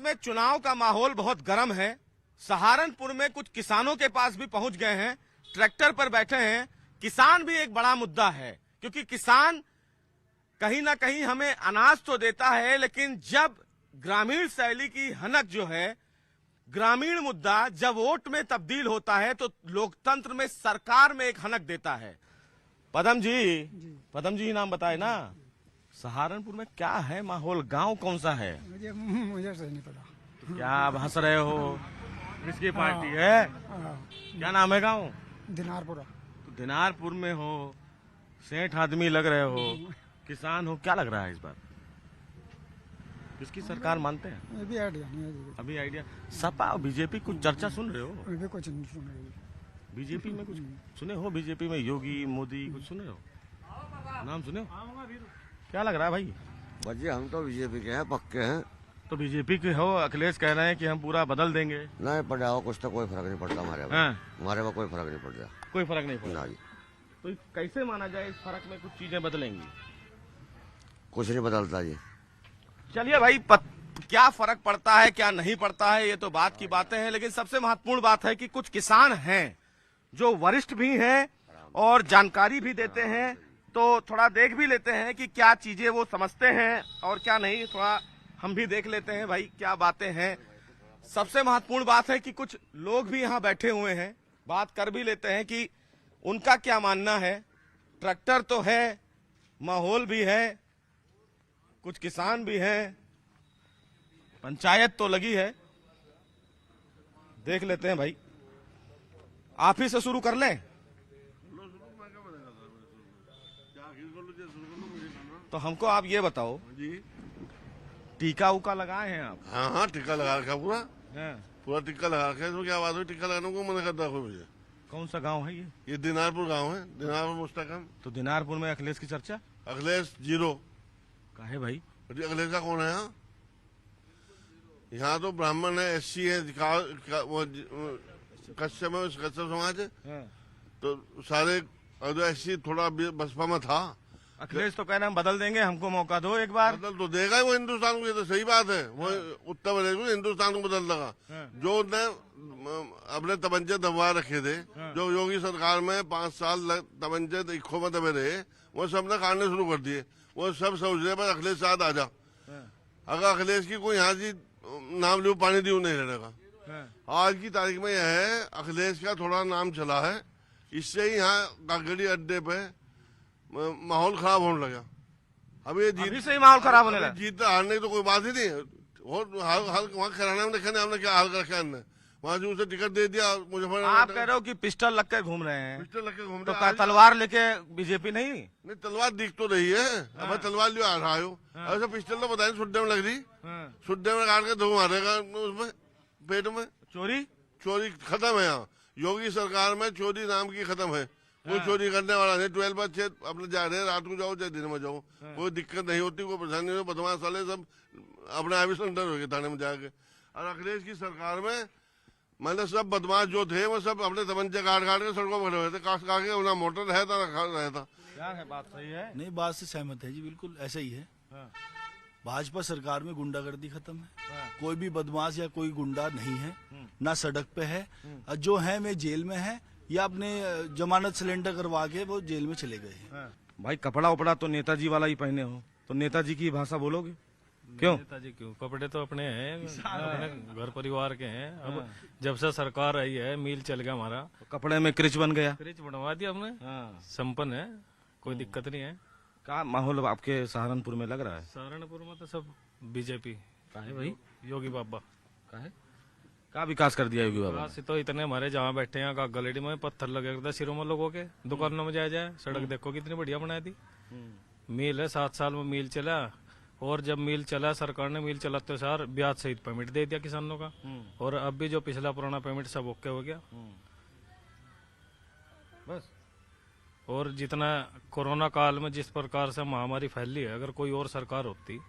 में चुनाव का माहौल बहुत गर्म है। सहारनपुर में कुछ किसानों के पास भी पहुंच गए हैं, ट्रैक्टर पर बैठे हैं। किसान भी एक बड़ा मुद्दा है, क्योंकि किसान कहीं ना कहीं हमें अनाज तो देता है, लेकिन जब ग्रामीण शैली की हनक जो है, ग्रामीण मुद्दा जब वोट में तब्दील होता है तो लोकतंत्र में, सरकार में एक हनक देता है। पदम जी नाम बताए ना, सहारनपुर में क्या है माहौल, गांव कौन सा है? मुझे सही नहीं पता। तो क्या आप हंस रहे हो? किसकी पार्टी है? क्या नाम है गांव? दिनारपुरा। तो दिनारपुर में हो, सेठ आदमी लग रहे हो, किसान हो, क्या लग रहा है इस बार किसकी सरकार मानते हैं? अभी आइडिया नहीं है। अभी आइडिया। सपा और बीजेपी कुछ चर्चा सुन रहे हो? अभी कुछ नहीं सुन रही। बीजेपी में कुछ सुने हो? बीजेपी में योगी मोदी कुछ सुने हो? नाम सुने हो? क्या लग रहा है भाई? भजी हम तो बीजेपी के हैं, पक्के हैं। तो बीजेपी के हो, अखिलेश कह रहे हैं कि हम पूरा बदल देंगे। नहीं पड़ जाओ कुछ तो कोई फर्क नहीं पड़ता हमारे में। हमारे में कोई फर्क नहीं पड़ रहा। कोई फर्क नहीं पड़ता। जी। तो कैसे माना जाए इस फर्क में कुछ चीजें बदलेंगी? कुछ नहीं बदलता जी। चलिए भाई, क्या फर्क पड़ता है क्या नहीं पड़ता है ये तो बात की बातें हैं, लेकिन सबसे महत्वपूर्ण बात है कि कुछ किसान हैं जो वरिष्ठ भी हैं और जानकारी भी देते हैं, तो थोड़ा देख भी लेते हैं कि क्या चीजें वो समझते हैं और क्या नहीं। थोड़ा हम भी देख लेते हैं भाई क्या बातें हैं। सबसे महत्वपूर्ण बात है कि कुछ लोग भी यहाँ बैठे हुए हैं, बात कर भी लेते हैं कि उनका क्या मानना है। ट्रैक्टर तो है, माहौल भी है, कुछ किसान भी हैं, पंचायत तो लगी है। देख लेते हैं भाई, आप ही से शुरू कर लें। तो हमको आप ये बताओ जी, टीका उका लगाए हैं आप? हाँ टीका लगा रखा पूरा टीका लगा रखा है। इसमें क्या बात हुई? टीका लगाने को मना करता है मुझे। कौन सा गांव है ये? ये दिनारपुर गांव है, दिनारपुर मुस्तकम। तो दिनारपुर में अखिलेश की चर्चा? अखिलेश जीरो। काहे भाई? अखिलेश का कौन है यहाँ? यहाँ तो ब्राह्मण है, SC है, कश्यप है, कश्यप समाज है। तो सारे SC थोड़ा बसपा में था। अखिलेश तो कह रहे हैं बदल देंगे, हमको मौका दो एक बार। बदल तो देगा ही वो हिंदुस्तान को, ये तो सही बात है। वो उत्तर प्रदेश को हिंदुस्तान को बदल देगा। जो उसने अपने तमंचे दबा रखे थे, जो योगी सरकार में 5 साल तमंचे इक्खों में दबे रहे, वो सबने काटने शुरू कर दिए। वो सब सोच रहे बस अखिलेश साथ आ जा। अगर अखिलेश की कोई यहाँ की नाम लियो पानी दियो नहीं रहेगा। आज की तारीख में यह है, अखिलेश का थोड़ा नाम चला है, इससे ही यहाँ कागड़ी अड्डे पे माहौल खराब होने लगा। अब ये जीत से ही माहौल खराब होने लगा। जीत हारने की तो कोई बात ही नहीं है। वहाँ खराना में देखा नहीं हमने क्या हाल रखा है। वहाँ जो उसे टिकट दे दिया मुजफ्फरनगर। आप कह रहे हो कि पिस्टल लग के घूम रहे हैं? पिस्टल लग के घूम तो रहे। तलवार लेके बीजेपी नहीं तलवार दिख तो रही है। अब तलवार लियो आ रहा हो, ऐसा पिस्टल तो बताए सुड्डे में लग रही। सुड्डे में काट के धो मारेगा उसमें पेट में। चोरी खत्म है यहाँ। योगी सरकार में चोरी नाम की खत्म है। कोई चोरी करने वाला नहीं। 12 बजे अपने जा रहे हैं, रात को जाओ चाहे दिन में जाओ, कोई दिक्कत नहीं होती, कोई परेशानी नहीं। बदमाश वाले सब अपने आप ही सरेंडर हो गए थाने में जाके। और अखिलेश की सरकार में मतलब सब बदमाश जो थे वो सब अपने तमंचे काट के सड़कों पर खड़े हुए थे। काट के ना मोटर रहता ना रहता। क्या है? बात सही है? नहीं, बात से सहमत है जी, बिल्कुल ऐसा ही है। भाजपा सरकार में गुंडागर्दी खत्म है। कोई भी बदमाश या कोई गुंडा नहीं है, ना सड़क पे है। जो है वे जेल में है या अपने जमानत सिलेंडर करवा के वो जेल में चले गए। भाई कपड़ा उपड़ा तो नेताजी वाला ही पहने हो, तो नेताजी की भाषा बोलोगे? क्यों? नेताजी क्यों? कपड़े तो अपने हैं, अपने घर परिवार के हैं। अब जब से सरकार आई है, मिल चल गया हमारा, कपड़े में क्रिच बन गया। क्रिच बनवा दिया हमने। संपन्न है, कोई दिक्कत नहीं है। क्या माहौल आपके सहारनपुर में लग रहा है? सहारनपुर में तो सब बीजेपी का है भाई। योगी बाबा का है? क्या विकास कर दिया योगी बाबा? से तो इतने हमारे जहाँ बैठे हैं, का गलेडी में पत्थर लगे थे सिरों में लोगों के। दुकानों में जाए सड़क देखो कितनी बढ़िया बनाई थी। मिल है, 7 साल में मिल चला। और जब मिल चला, सरकार ने मिल चलाते सार ब्याज सहित पेमेंट दे दिया किसानों का। और अब भी जो पिछला पुराना पेमेंट सब ओके हो गया बस। और जितना कोरोना काल में जिस प्रकार से महामारी फैली है, अगर कोई और सरकार होती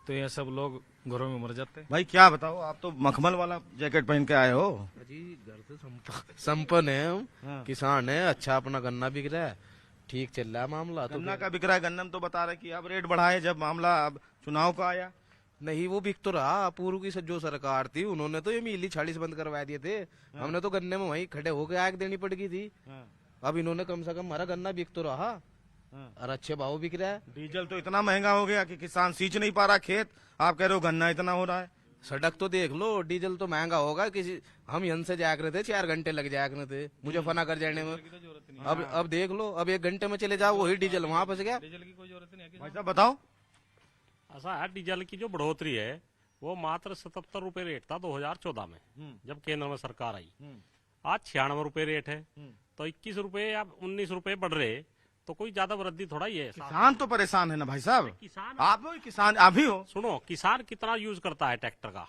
तो ये सब लोग घरों में मर जाते। भाई क्या बताओ, आप तो मखमल वाला जैकेट पहन के आए हो जी। घर से संपन्न है हम। किसान है, अच्छा अपना गन्ना बिक रहा है, ठीक चल रहा है मामला। गन्ना का बिक रहा है। गन्ना तो बता रहे कि अब रेट बढ़ा है। जब मामला अब चुनाव का आया नहीं वो बिक तो रहा। पूर्व की जो सरकार थी उन्होंने तो ये मील 40 बंद करवा दिए थे। हमने तो गन्ने में वहीं खड़े होकर आग देनी पड़ गई थी। अब इन्होंने कम से कम हमारा गन्ना बिक तो रहा और अच्छे भाव बिक रहा है। डीजल तो इतना महंगा हो गया कि किसान सींच नहीं पा रहा खेत, आप कह रहे हो गन्ना इतना हो रहा है। सड़क तो देख लो, डीजल तो महंगा होगा। किसी हम यहाँ से जाया करते थे 4 घंटे लग जाया करते थे मुजफ्फरनगर कर जाने में। अब देख लो, अब 1 घंटे में चले जाओ वही डीजल वहां फंस गया। डीजल की कोई जरूरत नहीं है। भाई साहब बताओ। ऐसा है, डीजल की जो बढ़ोतरी है वो मात्र 77 रुपए रेट था 2014 में जब केंद्र में सरकार आई। आज 96 रुपए रेट है, तो 21 रुपए या 19 रुपए बढ़ रहे, तो कोई ज्यादा वृद्धि थोड़ा ही है। किसान तो परेशान है ना भाई साहब। किसान आप हो किसान, आप भी हो। सुनो, किसान कितना यूज करता है ट्रैक्टर का?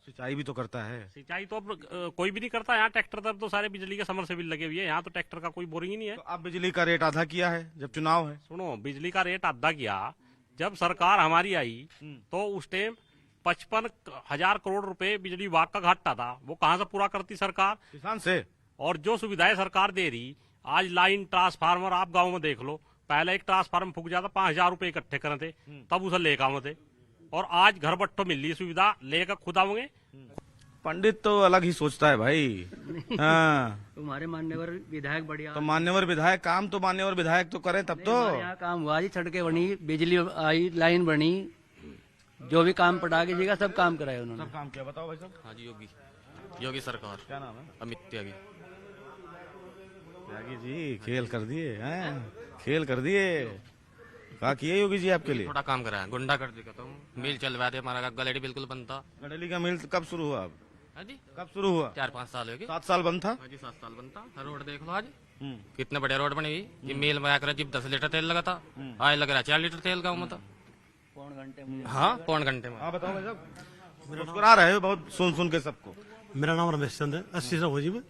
सिंचाई भी तो करता है। सिंचाई तो अब कोई भी नहीं करता। यहाँ ट्रैक्टर तब तो सारे बिजली के समर से बिल लगे हुए हैं। यहाँ तो ट्रैक्टर का कोई बोरिंग ही नहीं है। तो अब बिजली का रेट आधा किया है जब चुनाव है। सुनो, बिजली का रेट आधा किया जब सरकार हमारी आई, तो उस टाइम 55,000 करोड़ रुपए बिजली विभाग का घाटा था। वो कहाँ से पूरा करती सरकार? किसान से। और जो सुविधाएं सरकार दे रही, आज लाइन ट्रांसफार्मर आप गांव में देख लो, पहले एक ट्रांसफार्मर फूक जाता 5,000 रुपए इकट्ठे करे थे, तब उसे लेकर आवे थे। और आज घर बट्टो मिल रही सुविधा, लेकर खुद आओगे। पंडित तो अलग ही सोचता है भाई। हाँ, हमारे मान्यवर विधायक बढ़िया। तो मान्यवर विधायक काम तो मान्यवर विधायक तो करे तब तो। हमारे यहाँ काम हुआ जी, सड़कें बनी, बिजली आई, लाइन बनी, जो भी काम पटा के जगह सब काम कराए उन्होंने। सब काम किया। बताओ भाई साहब। हाँ जी, योगी सरकार। क्या नाम है? अमित त्यागी। त्यागी जी खेल कर दिए हैं, खेल कर दिए। क्या किए योगी जी आपके लिए? थोड़ा काम कराया, गुंडा कर दिया तुम, मिल चलवा दे, हमारा गलेडी बिल्कुल बंद था। गडली का मिल कब शुरू हुआ? अब हाँ जी, कब शुरू हुआ? 4-5 साल हो गए। 7 साल बंद था। हाँ जी, 7 साल बंद था। रोड देख लो आज कितने बड़े रोड बने हुई। ये मिल में आकर जब 10 लीटर तेल लगा था, आज लग रहा है 4 लीटर तेल गाँव में था। पौन घंटे में। हाँ, पौन घंटे में। हाँ बताओ भाई साहब। मुस्कुरा रहे हो बहुत सुन के सबको। मेरा नाम रमेश चंद है, 80 से हो जी में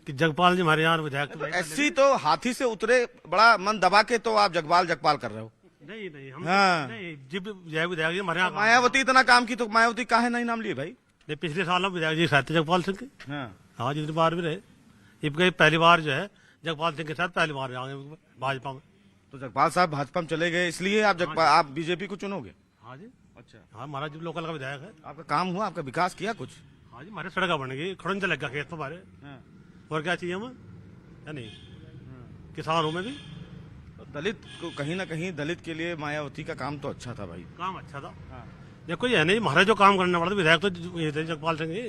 कि जगपाल जी हमारे यहाँ विधायक। तो ऐसी तो हाथी से उतरे, बड़ा मन दबा के तो आप जगपाल कर रहे हो। नहीं हम हाँ। नहीं, जब विधायक जी हमारे यहाँ मायावती इतना काम की तो मायावती काहे नहीं नाम लिए भाई? नहीं, पिछले साल हम विधायक जी साथ थे जगपाल सिंह के। हाँ जितनी बार भी रहे, इब पहली बार जो है जगपाल सिंह के साथ पहली बार आए भाजपा में। तो जगपाल साहब भाजपा में चले गए, इसलिए आप बीजेपी को चुनोगे? हाँ जी। अच्छा, हाँ, हमारा जो लोकल का विधायक है। आपका काम हुआ, आपका विकास किया कुछ? हाँ जी, हमारे सड़क बन गई, खड़न से लग गया खेत हमारे। और क्या चाहिए हमें, है नहीं? किसानों में भी तो दलित को कहीं ना कहीं, दलित के लिए मायावती का काम तो अच्छा था भाई। काम अच्छा था। देखो ये नहीं, हमारा जो काम करने वाला था विधायक तो ये थे जगपाल सिंह जी,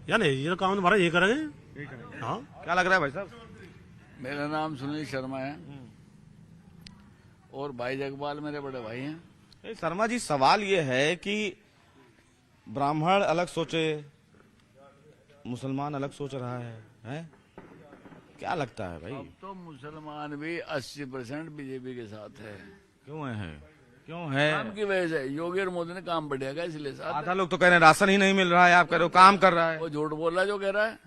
या नहीं? ये तो काम हमारा ये करेंगे। हाँ, क्या लग रहा है भाई साहब? मेरा नाम सुनील शर्मा है और भाई जगपाल मेरे बड़े भाई हैं। शर्मा जी, सवाल ये है कि ब्राह्मण अलग सोचे, मुसलमान अलग सोच रहा है? क्या लगता है भाई? अब तो मुसलमान भी 80% बीजेपी के साथ है। क्यों है? क्यों है? काम की वजह से, योगी और मोदी ने काम बढ़िया का, इसलिए साथ। आधा लोग तो कह रहे हैं राशन ही नहीं मिल रहा है, आप कह रहे हो काम कर रहा है। वो झूठ बोल रहा है जो कह रहा है।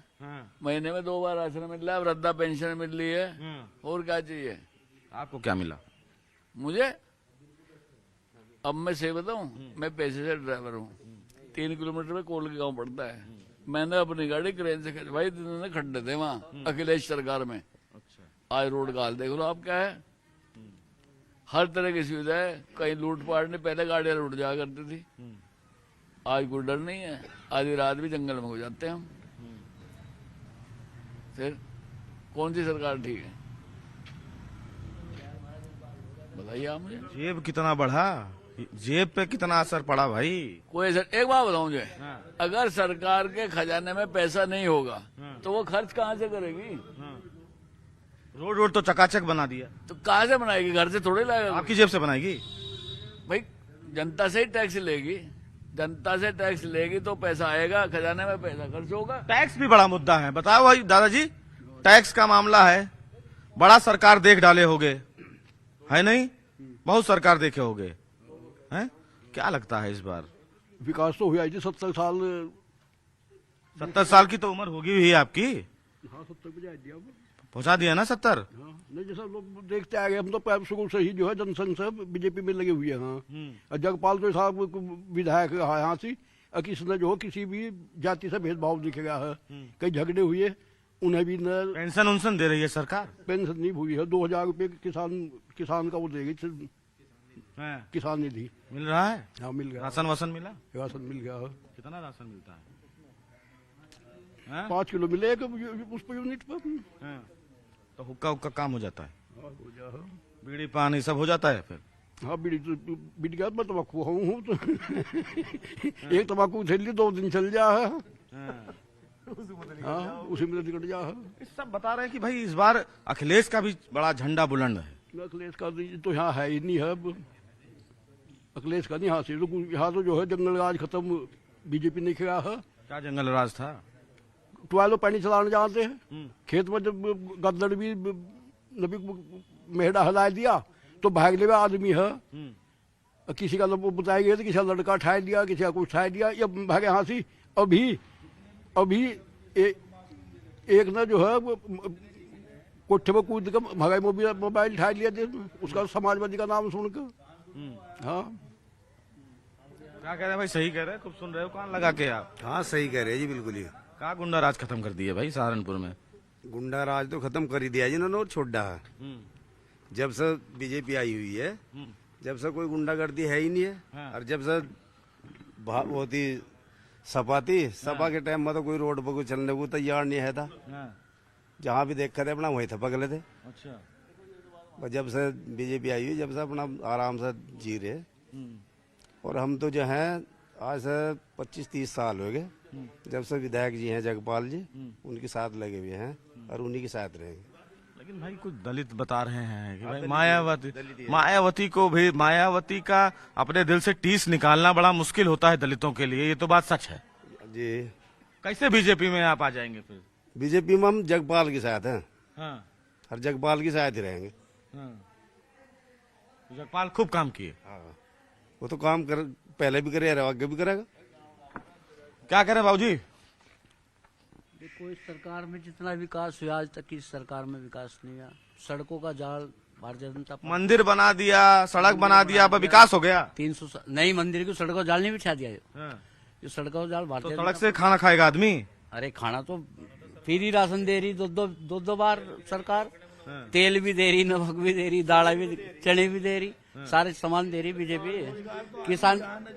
महीने में 2 बार राशन मिल रहा है, वृद्धा पेंशन मिल रही है, और क्या चाहिए? आपको क्या मिला? मुझे अब मैं सही बताऊं, मैं पेशे से ड्राइवर हूँ। 3 किलोमीटर में कोल के गाँव पड़ता है। मैंने अपनी गाड़ी क्रेन से खिंचवाई, जिन्होंने खड्डे थे वहाँ अखिलेश सरकार में। आज रोड का हाल देख लो आप क्या है। हर तरह की सुविधा है, कहीं लूटपाट नहीं। पहले गाड़ियां लूट जाया करती थी, आज कोई डर नहीं है। आधी रात भी जंगल में हो जाते हैं हम। फिर कौन सी सरकार ठीक है बताइए आप मुझे। जेब कितना बढ़ा, जेब पे कितना असर पड़ा भाई? कोई एक बात बताऊं मुझे, अगर सरकार के खजाने में पैसा नहीं होगा तो वो खर्च कहाँ से करेगी? रोड तो चकाचक बना दिया, तो कहाँ से बनाएगी? घर से थोड़ी लाएगा। आपकी जेब से बनाएगी भाई, जनता से ही टैक्स लेगी। जनता से टैक्स लेगी तो पैसा आएगा, खजाने में पैसा खर्च होगा। टैक्स भी बड़ा मुद्दा है, बताओ भाई दादाजी। टैक्स का मामला है, बड़ा सरकार देख डाले होगे, है नहीं? बहुत सरकार देखे होगे, हैं? क्या लगता है इस बार? विकास तो हुआ जी 70 साल। 70 साल की तो उम्र होगी हुई आपकी। हाँ, 70 पे जा दिया पहुंचा दिया ना 70। हाँ, नहीं जैसा लोग देखते आ गए, हम तो शुरू से ही जो है जनसंघ से बीजेपी में लगे हुए हैं। हाँ, जगपाल तो साहब विधायक है यहाँ से, किसने जो किसी भी जाति से भेदभाव दिखेगा है। कई झगड़े हुए, उन्हें भी न पेंशन उनसन दे रही है सरकार। पेंशन नहीं हुई है। 2000 रुपये किसान का वो देगी किसान निधि मिल रहा है? हाँ मिल गया। राशन वासन मिला? राशन मिल गया है। कितना राशन मिलता है? 5 किलो मिले उस पर यूनिट पर। तो हुक्का हुक्का काम हो जाता है? हो जा। बीड़ी पान ये सब हो जाता है फिर? हाँ बीड़ी का मैं तम्बाकू हूँ तो एक तम्बाकू थैली 2 दिन चल जा है। हाँ उसी में निकट जा है। इस सब बता रहे हैं कि भाई इस बार अखिलेश का भी बड़ा झंडा बुलंद है। अखिलेश का तो यहाँ है ही नहीं है। अखिलेश का नहीं यहाँ से यहाँ तो जो है जंगल राज खत्म बीजेपी ने किया है। क्या जंगल राज था? टुआलो पानी चलाने जानते हैं। खेत में जब गद्दड़ भी नबी मेहड़ा हिला दिया तो भागने में आदमी है। किसी का बताएंगे तो किसी का लड़का उठा दिया, किसी का कुछ उठा दिया, या भागे यहाँ से। अभी एक ना जो है कोठे में कूद कर भगाई मोबाइल उठा लिया उसका समाजवादी का नाम सुनकर। हाँ क्या कह रहे हैं भाई? सही कह रहे हैं? खूब सुन रहे हो, कान लगा के आप? हाँ सही कह रहे हैं जी, बिल्कुल ही। कहाँ गुंडा राज खत्म कर दिए भाई सहारनपुर में? गुंडा राज तो खत्म कर ही दिया जिन्होंने, और छोड़ रहा है। जब से बीजेपी आई हुई है जब से कोई गुंडागर्दी है ही नहीं है। और जब से होती सपा के टाइम में तो कोई रोड पर कोई चलने को तैयार नहीं है था। जहाँ भी देखा थे अपना वहीं थपक ले थे। अच्छा। जब से बीजेपी आई हुई जब से अपना आराम से जी रहे। और हम तो जो है आज से 25-30 साल हो गए जब से विधायक जी हैं जगपाल जी, उनके साथ लगे हुए हैं और उन्हीं के साथ रहेंगे। लेकिन भाई कुछ दलित बता रहे हैं कि भाई मायावती का अपने दिल से टीस निकालना बड़ा मुश्किल होता है दलितों के लिए। ये तो बात सच है जी। कैसे बीजेपी में आप आ जाएंगे फिर? बीजेपी में हम जगपाल के साथ हैं। हाँ। और जगपाल के साथ ही रहेंगे। हाँ। जगपाल खूब काम किए। हाँ वो तो काम पहले भी करे आगे भी करेगा। क्या करे बाबूजी? देखो इस सरकार में जितना विकास हुआ आज तक इस सरकार में विकास नहीं हुआ। सड़कों का जाल भारतीय जनता पार्टी मंदिर बना दिया, सड़क बना दिया, अब विकास हो गया। 300 नई मंदिर की सड़कों जाल नहीं बिछा दिया। ये सड़कों जाल भारतीय सड़क से खाना खाएगा आदमी? अरे खाना तो फ्री राशन दे रही दो बार सरकार। तेल भी दे रही, नमक भी दे रही, दाल भी, चने भी दे रही, सारे सामान दे रही बीजेपी।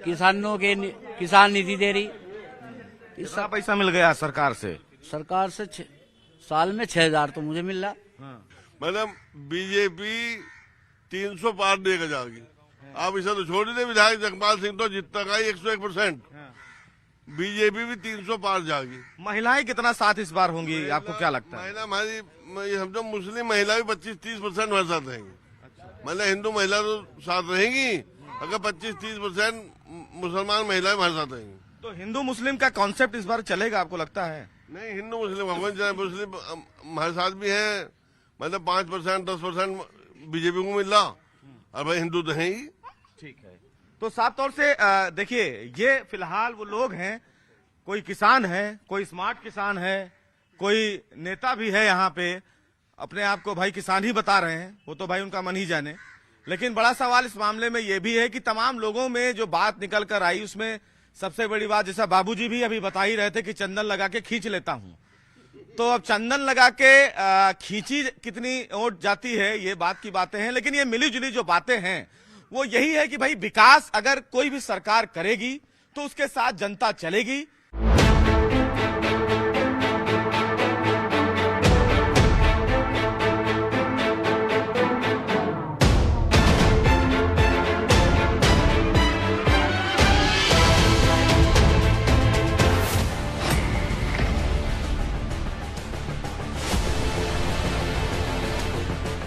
किसानों के किसान निधि दे रही। कितना पैसा मिल गया सरकार से? सरकार से साल में 6000 तो मुझे मिल रहा। मैडम बीजेपी 300 पार देकर जाएगी। आप इसे तो छोड़ दे, विधायक जगपाल सिंह तो जीतता का 101%। बीजेपी भी 300 पार जाएगी। महिलाएं कितना साथ इस बार होंगी आपको क्या लगता है? महिला हमारी समझो मुस्लिम महिला भी 25-30% हमारे साथ रहेंगी। मतलब हिंदू महिला तो साथ रहेंगी, अगर 25-30% मुसलमान महिलाएं हमारे साथ रहेंगी। तो हिंदू मुस्लिम का कॉन्सेप्ट इस बार चलेगा आपको लगता है? नहीं, हिंदू मुस्लिम मुस्लिम हमारे साथ भी है। मतलब 5% 10% बीजेपी को मिल रहा, और भाई हिंदू तो है ही। ठीक है। तो साफ तौर से देखिए ये फिलहाल वो लोग हैं, कोई किसान है, कोई स्मार्ट किसान है, कोई नेता भी है यहाँ पे, अपने आप को भाई किसान ही बता रहे हैं, वो तो भाई उनका मन ही जाने। लेकिन बड़ा सवाल इस मामले में ये भी है कि तमाम लोगों में जो बात निकल कर आई उसमें सबसे बड़ी बात, जैसा बाबूजी भी अभी बता ही रहे थे कि चंदन लगा के खींच लेता हूं, तो अब चंदन लगा के खींची कितनी वोट जाती है ये बात की बातें हैं। लेकिन ये मिली जुली जो बातें हैं वो यही है कि भाई विकास अगर कोई भी सरकार करेगी तो उसके साथ जनता चलेगी।